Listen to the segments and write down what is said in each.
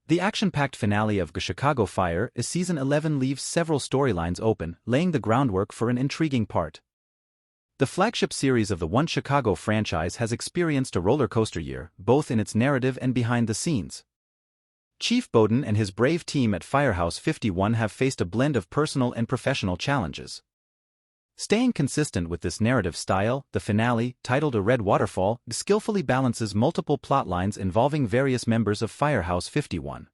The action-packed finale of Chicago Fire is Season 11 leaves several storylines open, laying the groundwork for an intriguing part. The flagship series of the One Chicago franchise has experienced a roller coaster year, both in its narrative and behind the scenes. Chief Bowden and his brave team at Firehouse 51 have faced a blend of personal and professional challenges. Staying consistent with this narrative style, the finale, titled A Red Waterfall, skillfully balances multiple plot lines involving various members of Firehouse 51.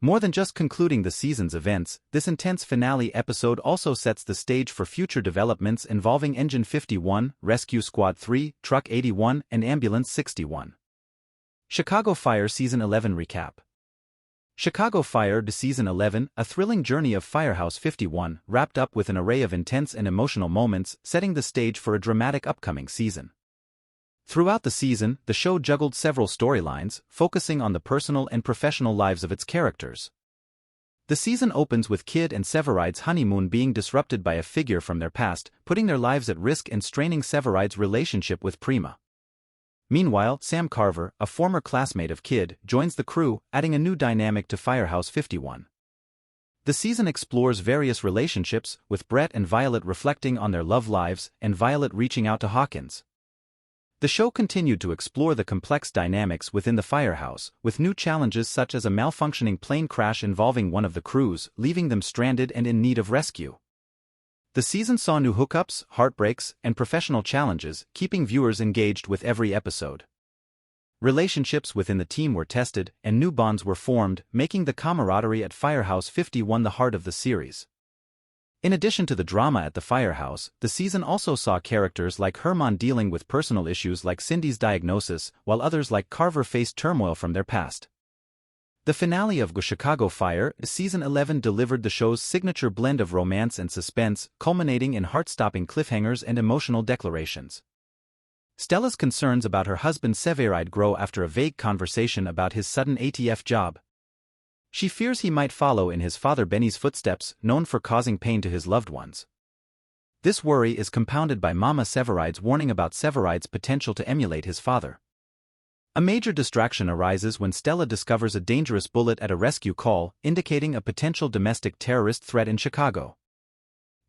More than just concluding the season's events, this intense finale episode also sets the stage for future developments involving Engine 51, Rescue Squad 3, Truck 81, and Ambulance 61. Chicago Fire Season 11 Recap. Chicago Fire Season 11, a thrilling journey of Firehouse 51, wrapped up with an array of intense and emotional moments, setting the stage for a dramatic upcoming season. Throughout the season, the show juggled several storylines, focusing on the personal and professional lives of its characters. The season opens with Kid and Severide's honeymoon being disrupted by a figure from their past, putting their lives at risk and straining Severide's relationship with Prima. Meanwhile, Sam Carver, a former classmate of Kid, joins the crew, adding a new dynamic to Firehouse 51. The season explores various relationships, with Brett and Violet reflecting on their love lives, and Violet reaching out to Hawkins. The show continued to explore the complex dynamics within the firehouse, with new challenges such as a malfunctioning plane crash involving one of the crews, leaving them stranded and in need of rescue. The season saw new hookups, heartbreaks, and professional challenges, keeping viewers engaged with every episode. Relationships within the team were tested, and new bonds were formed, making the camaraderie at Firehouse 51 the heart of the series. In addition to the drama at the firehouse, the season also saw characters like Herman dealing with personal issues like Cindy's diagnosis, while others like Carver faced turmoil from their past. The finale of Chicago Fire Season 11 delivered the show's signature blend of romance and suspense, culminating in heart-stopping cliffhangers and emotional declarations. Stella's concerns about her husband Severide grow after a vague conversation about his sudden ATF job. She fears he might follow in his father Benny's footsteps, known for causing pain to his loved ones. This worry is compounded by Mama Severide's warning about Severide's potential to emulate his father. A major distraction arises when Stella discovers a dangerous bullet at a rescue call, indicating a potential domestic terrorist threat in Chicago.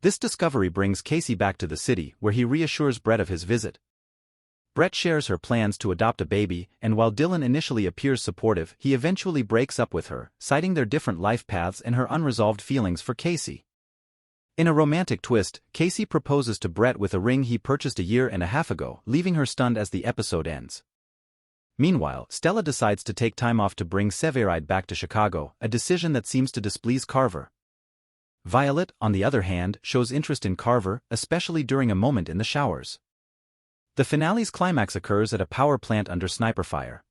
This discovery brings Casey back to the city, where he reassures Brett of his visit. Brett shares her plans to adopt a baby, and while Dylan initially appears supportive, he eventually breaks up with her, citing their different life paths and her unresolved feelings for Casey. In a romantic twist, Casey proposes to Brett with a ring he purchased a year and a half ago, leaving her stunned as the episode ends. Meanwhile, Stella decides to take time off to bring Severide back to Chicago, a decision that seems to displease Carver. Violet, on the other hand, shows interest in Carver, especially during a moment in the showers. The finale's climax occurs at a power plant under sniper fire.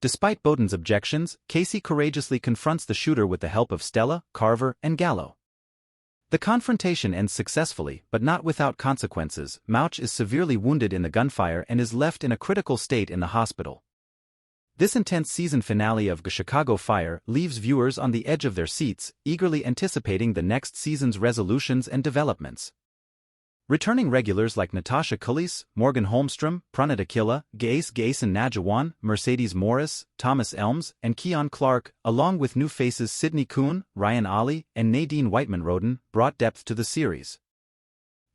Despite Bowden's objections, Casey courageously confronts the shooter with the help of Stella, Carver, and Gallo. The confrontation ends successfully, but not without consequences. Mouch is severely wounded in the gunfire and is left in a critical state in the hospital. This intense season finale of Chicago Fire leaves viewers on the edge of their seats, eagerly anticipating the next season's resolutions and developments. Returning regulars like Natasha Cullis, Morgan Holmstrom, Pranit Akilla, Gaisen Najawan, Mercedes Morris, Thomas Elms, and Keon Clark, along with new faces Sidney Kuhn, Ryan Ali, and Nadine Whiteman-Roden, brought depth to the series.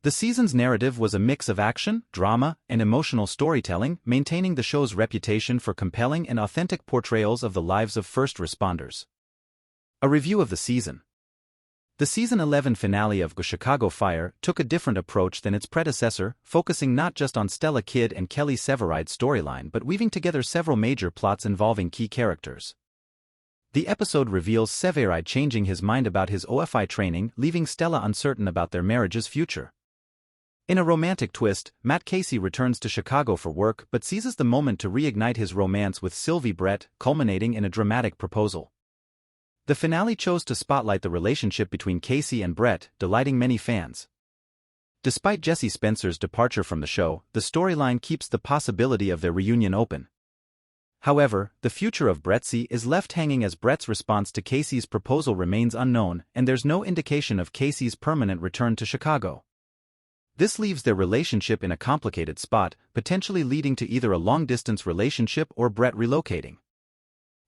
The season's narrative was a mix of action, drama, and emotional storytelling, maintaining the show's reputation for compelling and authentic portrayals of the lives of first responders. A review of the season. The Season 11 finale of Chicago Fire took a different approach than its predecessor, focusing not just on Stella Kidd and Kelly Severide's storyline but weaving together several major plots involving key characters. The episode reveals Severide changing his mind about his OFI training, leaving Stella uncertain about their marriage's future. In a romantic twist, Matt Casey returns to Chicago for work but seizes the moment to reignite his romance with Sylvie Brett, culminating in a dramatic proposal. The finale chose to spotlight the relationship between Casey and Brett, delighting many fans. Despite Jesse Spencer's departure from the show, the storyline keeps the possibility of their reunion open. However, the future of Brettsy is left hanging as Brett's response to Casey's proposal remains unknown, and there's no indication of Casey's permanent return to Chicago. This leaves their relationship in a complicated spot, potentially leading to either a long-distance relationship or Brett relocating.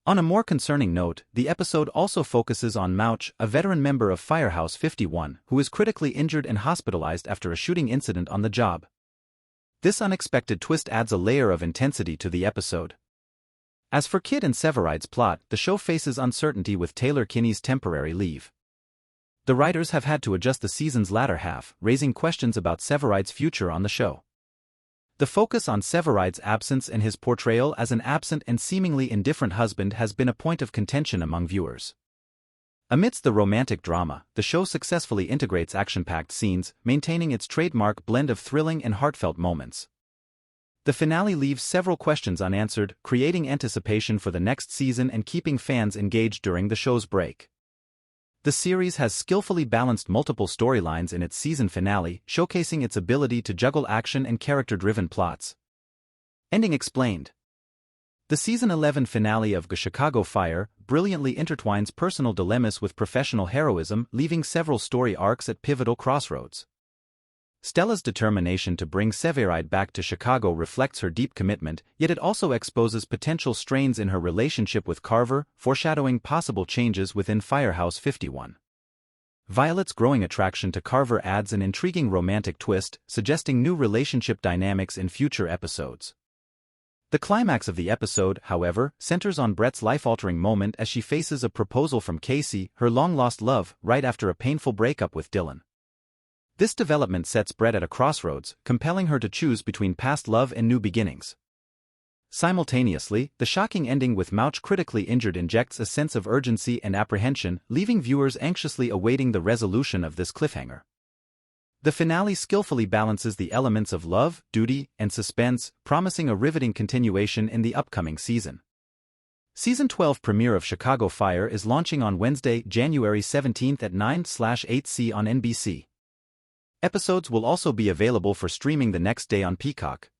On a more concerning note, the episode also focuses on Mouch, a veteran member of Firehouse 51, who is critically injured and hospitalized after a shooting incident on the job. This unexpected twist adds a layer of intensity to the episode. As for Kid and Severide's plot, the show faces uncertainty with Taylor Kinney's temporary leave. The writers have had to adjust the season's latter half, raising questions about Severide's future on the show. The focus on Severide's absence and his portrayal as an absent and seemingly indifferent husband has been a point of contention among viewers. Amidst the romantic drama, the show successfully integrates action-packed scenes, maintaining its trademark blend of thrilling and heartfelt moments. The finale leaves several questions unanswered, creating anticipation for the next season and keeping fans engaged during the show's break. The series has skillfully balanced multiple storylines in its season finale, showcasing its ability to juggle action and character-driven plots. Ending explained. The Season 11 finale of Chicago Fire brilliantly intertwines personal dilemmas with professional heroism, leaving several story arcs at pivotal crossroads. Stella's determination to bring Severide back to Chicago reflects her deep commitment, yet it also exposes potential strains in her relationship with Carver, foreshadowing possible changes within Firehouse 51. Violet's growing attraction to Carver adds an intriguing romantic twist, suggesting new relationship dynamics in future episodes. The climax of the episode, however, centers on Brett's life-altering moment as she faces a proposal from Casey, her long-lost love, right after a painful breakup with Dylan. This development sets Brett at a crossroads, compelling her to choose between past love and new beginnings. Simultaneously, the shocking ending with Mouch critically injured injects a sense of urgency and apprehension, leaving viewers anxiously awaiting the resolution of this cliffhanger. The finale skillfully balances the elements of love, duty, and suspense, promising a riveting continuation in the upcoming season. Season 12 premiere of Chicago Fire is launching on Wednesday, January 17 at 9/8 on NBC. Episodes will also be available for streaming the next day on Peacock.